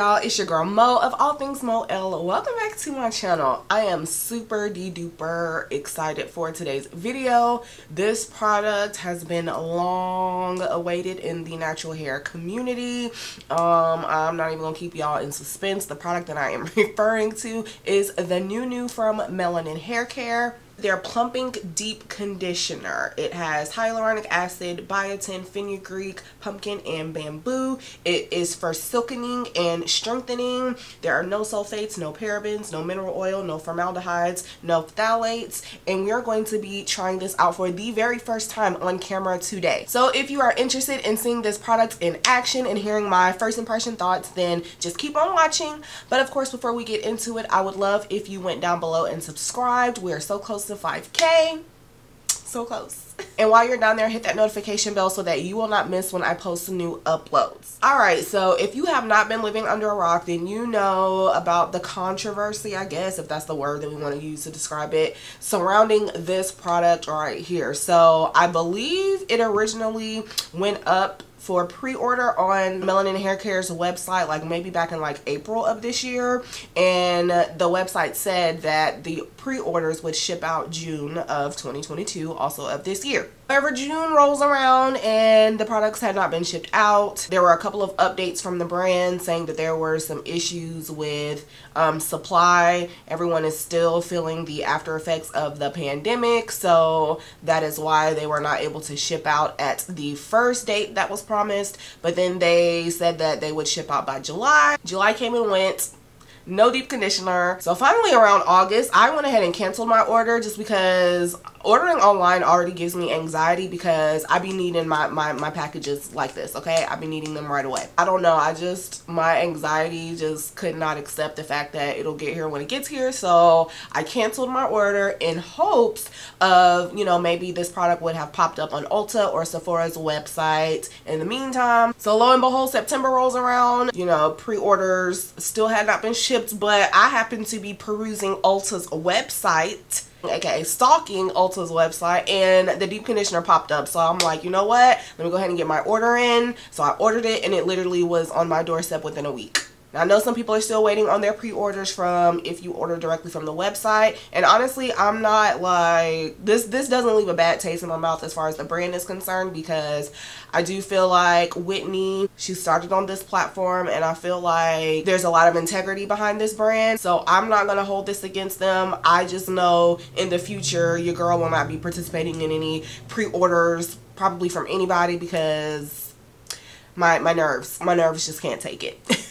y'all? It's your girl Mo of all things MoElle. Welcome back to my channel. I am super duper excited for today's video. This product has been long awaited in the natural hair community. I'm not even gonna keep y'all in suspense. The product that I am referring to is the new from Melanin Haircare. Their Plumping Deep Conditioner. It has hyaluronic acid, biotin, fenugreek, pumpkin, and bamboo. It is for silkening and strengthening. There are no sulfates, no parabens, no mineral oil, no formaldehydes, no phthalates, and we are going to be trying this out for the very first time on camera today. So if you are interested in seeing this product in action and hearing my first impression thoughts, then just keep on watching. But of course, before we get into it, I would love if you went down below and subscribed. We are so close to 5K, so close. And while you're down there, hit that notification bell so that you will not miss when I post new uploads. Alright, so if you have not been living under a rock, then you know about the controversy, I guess, if that's the word that we want to use to describe it, surrounding this product right here. So I believe it originally went up for pre-order on Melanin Haircare's website, like maybe back in like April of this year, and the website said that the pre-orders would ship out June of 2022, also of this year. However, June rolls around and the products had not been shipped out. There were a couple of updates from the brand saying that there were some issues with supply. Everyone is still feeling the after effects of the pandemic, so that is why they were not able to ship out at the first date that was promised. But then they said that they would ship out by July. July came and went. No deep conditioner. So finally around August, I went ahead and canceled my order just because ordering online already gives me anxiety, because I be needing my packages like this, okay? I be needing them right away. I don't know, my anxiety just could not accept the fact that it'll get here when it gets here. So I canceled my order in hopes of, you know, maybe this product would have popped up on Ulta or Sephora's website in the meantime. So lo and behold, September rolls around, you know, pre-orders still had not been shipped, but I happened to be perusing Ulta's website, aka stalking Ulta's website, and the deep conditioner popped up. So I'm like, you know what, let me go ahead and get my order in. So I ordered it and it literally was on my doorstep within a week. Now, I know some people are still waiting on their pre-orders from if you order directly from the website, and honestly, I'm not like, this doesn't leave a bad taste in my mouth as far as the brand is concerned, because I do feel like Whitney, she started on this platform, and I feel like there's a lot of integrity behind this brand. So I'm not going to hold this against them. I just know in the future your girl will not be participating in any pre-orders probably from anybody, because my nerves just can't take it.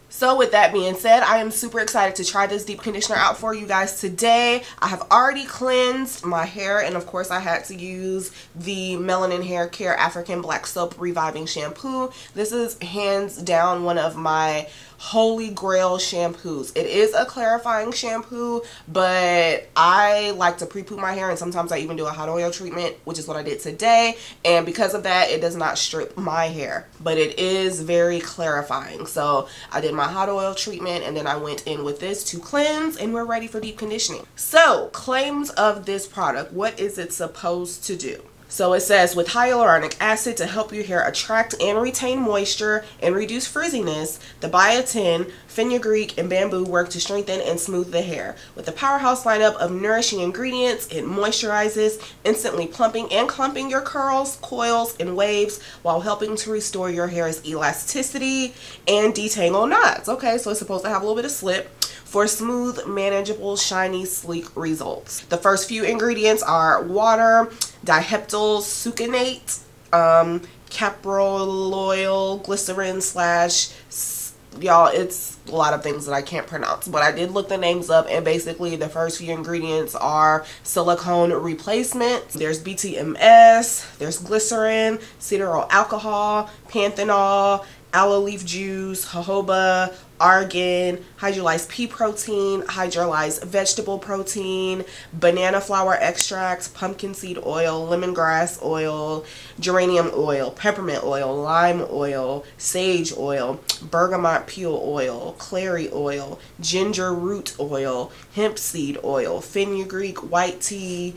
So with that being said, I am super excited to try this deep conditioner out for you guys today. I have already cleansed my hair, and of course I had to use the Melanin Haircare African Black Soap Reviving Shampoo. This is hands down one of my holy grail shampoos. It is a clarifying shampoo, but I like to pre-poo my hair, and sometimes I even do a hot oil treatment, which is what I did today. And because of that, it does not strip my hair, but it is very clarifying. So I did my hot oil treatment, and then I went in with this to cleanse, and we're ready for deep conditioning. So claims of this product, what is it supposed to do? So it says, with hyaluronic acid to help your hair attract and retain moisture and reduce frizziness, the biotin, fenugreek, and bamboo work to strengthen and smooth the hair. With a powerhouse lineup of nourishing ingredients, it moisturizes, instantly plumping and clumping your curls, coils, and waves while helping to restore your hair's elasticity and detangle knots. Okay, so it's supposed to have a little bit of slip for smooth, manageable, shiny, sleek results. The first few ingredients are water, diheptyl succinate, caprol oil, glycerin / y'all, it's a lot of things that I can't pronounce, but I did look the names up, and basically the first few ingredients are silicone replacement, there's BTMS, there's glycerin, cetyl alcohol, panthenol, aloe leaf juice, jojoba, argan, hydrolyzed pea protein, hydrolyzed vegetable protein, banana flower extract, pumpkin seed oil, lemongrass oil, geranium oil, peppermint oil, lime oil, sage oil, bergamot peel oil, clary oil, ginger root oil, hemp seed oil, fenugreek white tea,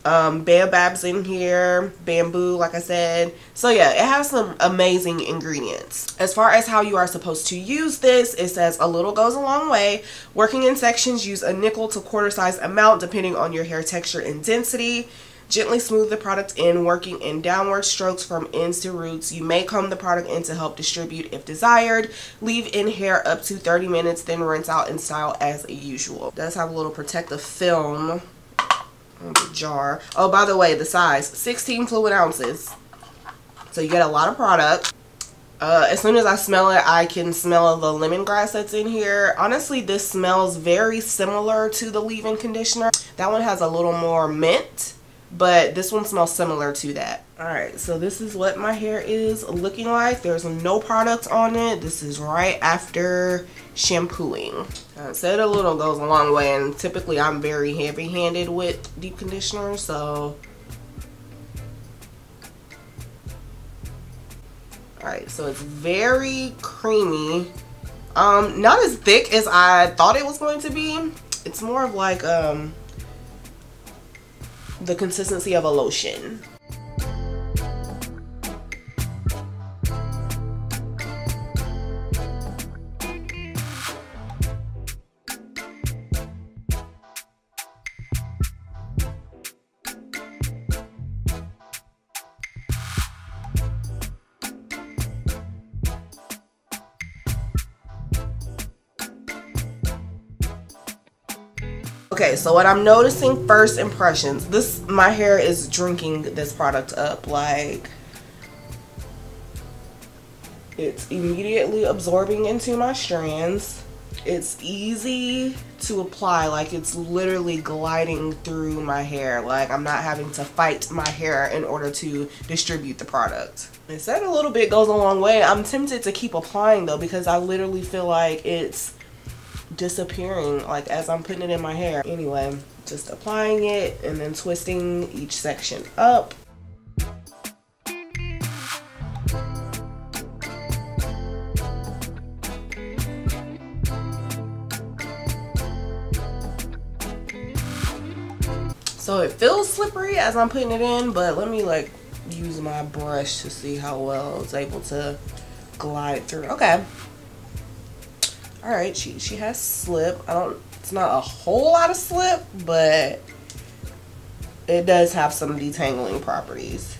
baobabs in here, bamboo, like I said. So yeah, it has some amazing ingredients. As far as how you are supposed to use this, it says a little goes a long way. Working in sections, use a nickel to quarter size amount depending on your hair texture and density. Gently smooth the product in, working in downward strokes from ends to roots. You may comb the product in to help distribute if desired. Leave in hair up to 30 minutes, then rinse out and style as usual. It does have a little protective film on the jar. Oh, by the way, the size, 16 fluid ounces. So you get a lot of product. As soon as I smell it, I can smell the lemongrass that's in here. Honestly, this smells very similar to the leave-in conditioner. That one has a little more mint, but this one smells similar to that. Alright, so this is what my hair is looking like. There's no product on it. This is right after shampooing. I said a little goes a long way, and typically I'm very heavy-handed with deep conditioner, so... Alright, so it's very creamy. Not as thick as I thought it was going to be. It's more of like, the consistency of a lotion. Okay, so what I'm noticing, first impressions, my hair is drinking this product up. Like, it's immediately absorbing into my strands. It's easy to apply, like it's literally gliding through my hair. Like I'm not having to fight my hair in order to distribute the product. It said a little bit goes a long way. I'm tempted to keep applying though, because I literally feel like it's disappearing like as I'm putting it in my hair. Anyway, just applying it and then twisting each section up. So it feels slippery as I'm putting it in, but let me like use my brush to see how well it's able to glide through. Okay. All right, she has slip. It's not a whole lot of slip, but it does have some detangling properties.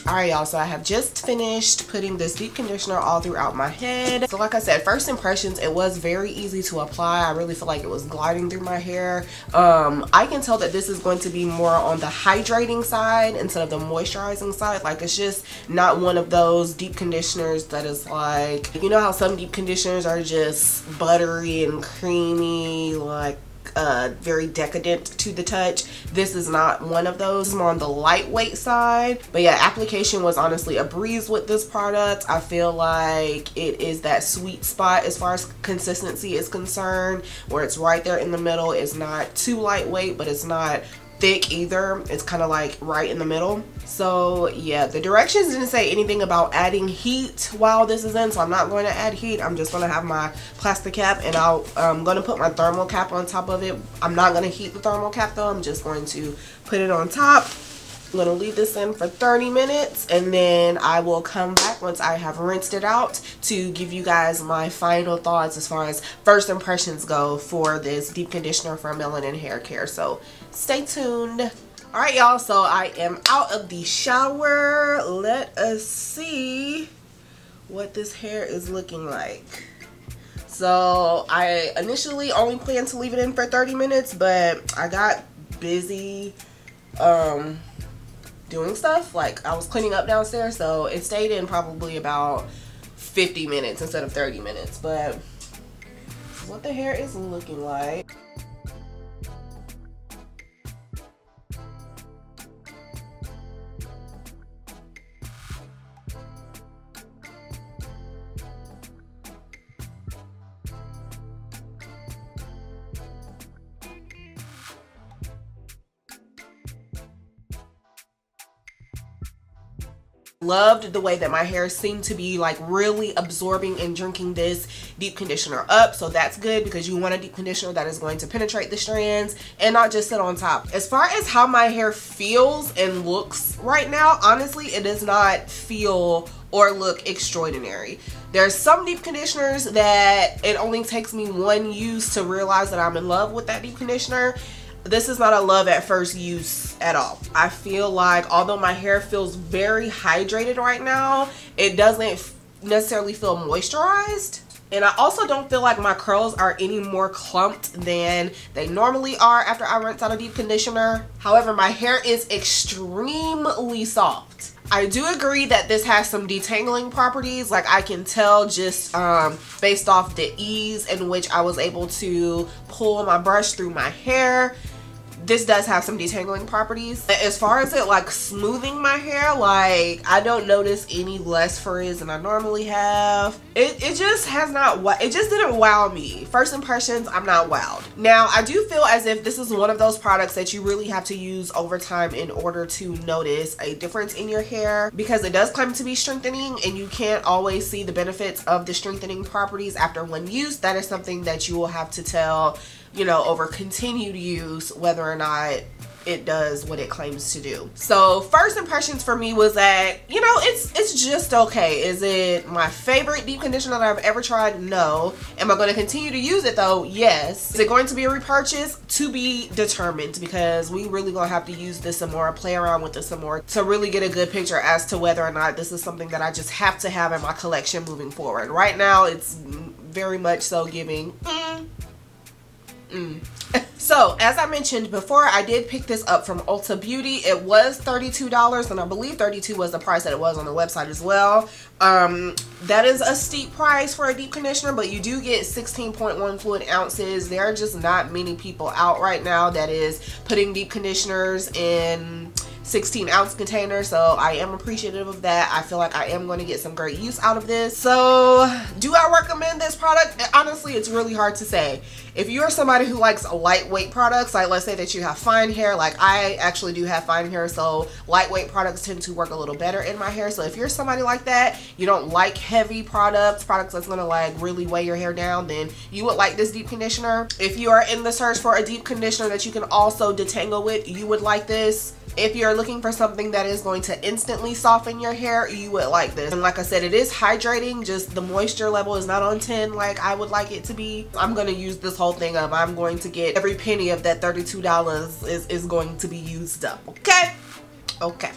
Alright y'all, so I have just finished putting this deep conditioner all throughout my head. So like I said, first impressions, it was very easy to apply. I really feel like it was gliding through my hair. I can tell that this is going to be more on the hydrating side instead of the moisturizing side. Like it's just not one of those deep conditioners that is like, you know how some deep conditioners are just buttery and creamy, like very decadent to the touch. This is not one of those. It's more on the lightweight side. But yeah, application was honestly a breeze with this product. I feel like it is that sweet spot as far as consistency is concerned, where it's right there in the middle. It's not too lightweight, but it's not thick either. It's kind of like right in the middle. So yeah, the directions didn't say anything about adding heat while this is in, so I'm not going to add heat. I'm just going to have my plastic cap, and I'm going to put my thermal cap on top of it. I'm not going to heat the thermal cap though. I'm just going to put it on top. I'm going to leave this in for 30 minutes, and then I will come back once I have rinsed it out to give you guys my final thoughts as far as first impressions go for this deep conditioner from Melanin Haircare. So stay tuned. Alright y'all, so I am out of the shower. Let us see what this hair is looking like. So I initially only planned to leave it in for 30 minutes, but I got busy doing stuff. Like, I was cleaning up downstairs, so it stayed in probably about 50 minutes instead of 30 minutes. But what the hair is looking like. Loved the way that my hair seemed to be like really absorbing and drinking this deep conditioner up, so that's good because you want a deep conditioner that is going to penetrate the strands and not just sit on top. As far as how my hair feels and looks right now, honestly, it does not feel or look extraordinary. There's some deep conditioners that it only takes me one use to realize that I'm in love with that deep conditioner. This is not a love at first use at all. I feel like although my hair feels very hydrated right now, it doesn't necessarily feel moisturized. And I also don't feel like my curls are any more clumped than they normally are after I rinse out a deep conditioner. However, my hair is extremely soft. I do agree that this has some detangling properties. Like, I can tell just based off the ease in which I was able to pull my brush through my hair. This does have some detangling properties. As far as it like smoothing my hair, like, I don't notice any less frizz than I normally have. It just has not, it just didn't wow me. First impressions, I'm not wowed. Now, I do feel as if this is one of those products that you really have to use over time in order to notice a difference in your hair, because it does claim to be strengthening and you can't always see the benefits of the strengthening properties after one use. That is something that you will have to tell, you know, over continued use, whether or not it does what it claims to do. So first impressions for me was that, you know, it's just okay. Is it my favorite deep conditioner that I've ever tried? No. Am I going to continue to use it though? Yes. Is it going to be a repurchase? To be determined, because we really gonna have to use this some more, play around with this some more to really get a good picture as to whether or not this is something that I just have to have in my collection moving forward. Right now, it's very much so giving So, as I mentioned before, I did pick this up from Ulta Beauty. It was $32, and I believe $32 was the price that it was on the website as well. That is a steep price for a deep conditioner, but you do get 16.1 fluid ounces. There are just not many people out right now that is putting deep conditioners in 16-ounce container, so I am appreciative of that. I feel like I am going to get some great use out of this. So, do I recommend this product? Honestly, it's really hard to say. If you're somebody who likes lightweight products, like let's say that you have fine hair, like I actually do have fine hair, so lightweight products tend to work a little better in my hair. So if you're somebody like that, you don't like heavy products that's gonna like really weigh your hair down, then you would like this deep conditioner. If you are in the search for a deep conditioner that you can also detangle with, you would like this. If you're looking for something that is going to instantly soften your hair, you would like this. And like I said, it is hydrating, just the moisture level is not on 10 like I would like it to be. I'm going to use this whole thing up. I'm going to get every penny of that $32 is going to be used up. Okay? Okay.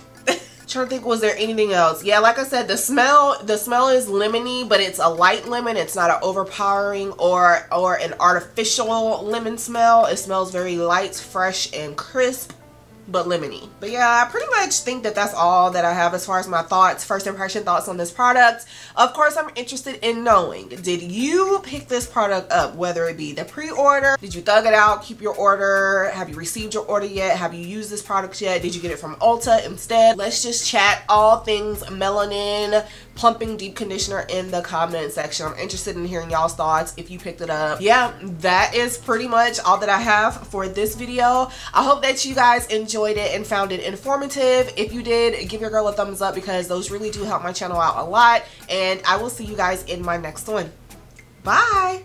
Trying to think, was there anything else? Yeah, like I said, the smell is lemony, but it's a light lemon. It's not an overpowering or an artificial lemon smell. It smells very light, fresh, and crisp, but lemony. But yeah, I pretty much think that that's all that I have as far as my thoughts, first impression thoughts on this product. Of course, I'm interested in knowing, did you pick this product up, whether it be the pre-order? Did you thug it out, keep your order? Have you received your order yet? Have you used this product yet? Did you get it from Ulta instead? Let's just chat all things Melanin Plumping Deep Conditioner in the comment section. I'm interested in hearing y'all's thoughts if you picked it up. Yeah, that is pretty much all that I have for this video. I hope that you guys enjoyed it and found it informative. If you did, give your girl a thumbs up because those really do help my channel out a lot. And I will see you guys in my next one. Bye!